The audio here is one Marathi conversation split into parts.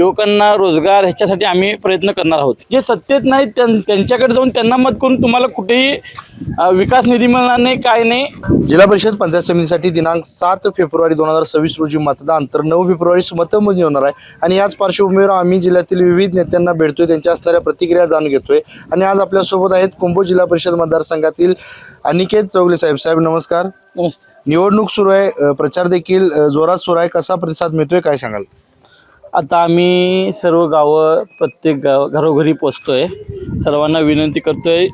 युवकांना रोजगार ह्याच्यासाठी आम्ही प्रयत्न करणार आहोत। जे सत्तेत नाहीत त्यांच्याकडे जाऊन त्यांना मत करून तुम्हाला कुठेही विकास निधी मिळणार नाही, काय नाही। जिल्हा परिषद पंचायत समितीसाठी दिनांक 7 फेब्रुवारी 2026 रोजी मतदान तर 9 फेब्रुवारी मतमोजणी होणार आहे आणि याच पार्श्वभूमीवर आम्ही जिल्ह्यातील विविध नेत्यांना भेटतोय, त्यांच्या असणाऱ्या प्रतिक्रिया जाणून घेतोय आणि आज आपल्यासोबत आहेत कुंभोज जिल्हा परिषद मतदारसंघातील अनिकेत चौगले साहेब। साहेब नमस्कार। नमस्ते। निवडणूक सुरू आहे, प्रचार देखील जोरात सुरू आहे, कसा प्रतिसाद मिळतोय काय सांगाल? आता आम्ही सर्व गावं प्रत्येक घरोघरी पोचतोय, सर्वांना विनंती करतोय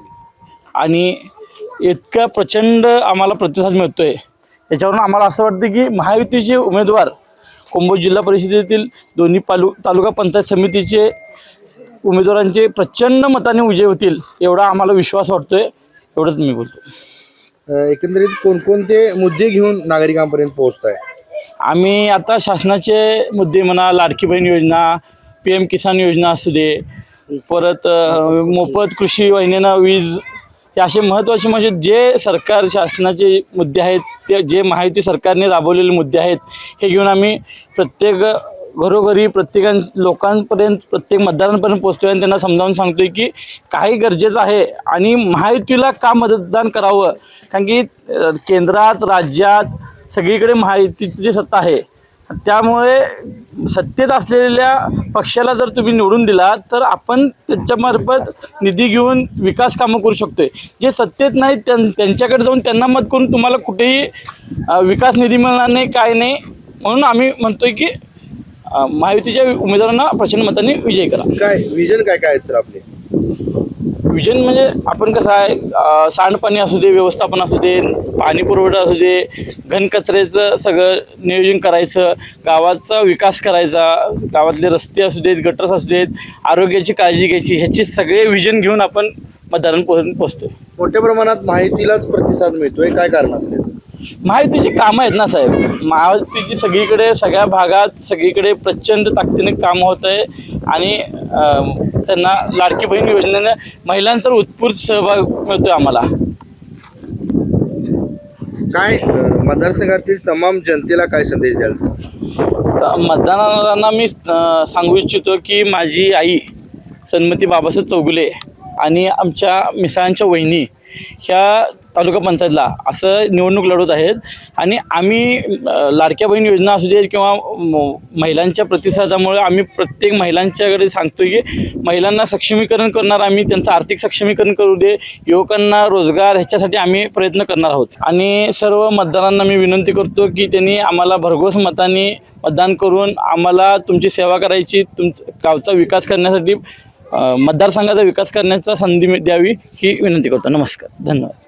आणि इतका प्रचंड आम्हाला प्रतिसाद मिळतोय। याच्यावरून आम्हाला असं वाटतं की महायुतीचे उमेदवार कुंभोज जिल्हा परिषदेतील दोन्ही तालुका पंचायत समितीचे उमेदवारांचे प्रचंड मताने विजय होतील एवढा आम्हाला विश्वास वाटतोय। एवढंच मी बोलतो। एकंदरीत कोणकोणते मुद्दे घेऊन नागरिकांपर्यंत पोहोचताय? आम्ही आता शासनाचे मुद्दे म्हणा, लाडकी बहीण योजना, PM किसान योजना असू दे, परत मोफत कृषी वाहिनीना वीज, हे असे महत्त्वाचे म्हणजे जे सरकार शासनाचे मुद्दे आहेत, ते जे महायुती सरकारने राबवलेले मुद्दे आहेत, हे घेऊन आम्ही प्रत्येक घरोघरी लोकांपर्यंत प्रत्येक मतदारांपर्यंत पोहोचतोय आणि त्यांना समजावून सांगतोय की काही गरजेचं आहे आणि महायुतीला का मतदान करावं। कारण की केंद्रात राज्यात सगळीकडे महायुतीची सत्ता आहे, त्यामुळे सत्तेत असलेल्या पक्षाला जर तुम्ही निवडून दिला तर आपण त्याच्यामार्फत निधी घेऊन विकास कामं करू शकतोय। जे सत्तेत नाहीत त्यांच्याकडे जाऊन त्यांना मत करून तुम्हाला कुठेही विकास निधी मिळणार नाही, काय नाही। म्हणून आम्ही म्हणतोय की महायुतीच्या उमेदवारांना प्रचंड मतांनी विजय करा। काय विजन काय काय सर आपले? विजन म्हणजे आपण कसं आहे, सांडपाणी असू दे, व्यवस्थापन असू दे, पाणी पुरवठा असू दे, घनकचऱ्याचं सगळं नियोजन करायचं, गावाचा विकास करायचा, गावातले रस्ते असू देत, गटर्स असू देत, आरोग्याची काळजी घ्यायची, ह्याचे सगळे विजन घेऊन आपण मतदारांपर्यंत पोहोचतोय। मोठ्या प्रमाणात माहितीलाच प्रतिसाद मिळतोय, काय कारण असेल? महायुतीची कामं आहेत ना साहेब, महायुतीची सगळीकडे सगळ्या भागात सगळीकडे प्रचंड ताकदीने काम होत आहे आणि त्यांना लाडकी बहीण योजनेने महिलांचा उत्स्फूर्त सहभाग मिळतोय आम्हाला। काय मतदारसंघातील तमाम जनतेला काय संदेश द्याल? मतदारांना मी सांगू इच्छितो की माझी आई सन्मती बाबासाहेब चौगुले आणि आमच्या मिसाळांच्या वहिनी ह्या तालुका पंचायतला असं निवडणूक लढवत आहेत आणि आम्ही लाडक्या बहीण योजना असू दे किंवा महिलांच्या प्रतिसादामुळे आम्ही प्रत्येक महिलांच्याकडे सांगतोय की महिलांना सक्षमीकरण करणार, आम्ही त्यांचं आर्थिक सक्षमीकरण करू दे, युवकांना रोजगार ह्याच्यासाठी आम्ही प्रयत्न करणार आहोत। आणि सर्व मतदारांना मी विनंती करतो की त्यांनी आम्हाला भरघोस मतांनी मतदान करून आम्हाला तुमची सेवा करायची, तुमच्या गावचा विकास करण्यासाठी, मतदारसंघाचा विकास करण्याचा संधी द्यावी ही विनंती करतो। नमस्कार, धन्यवाद।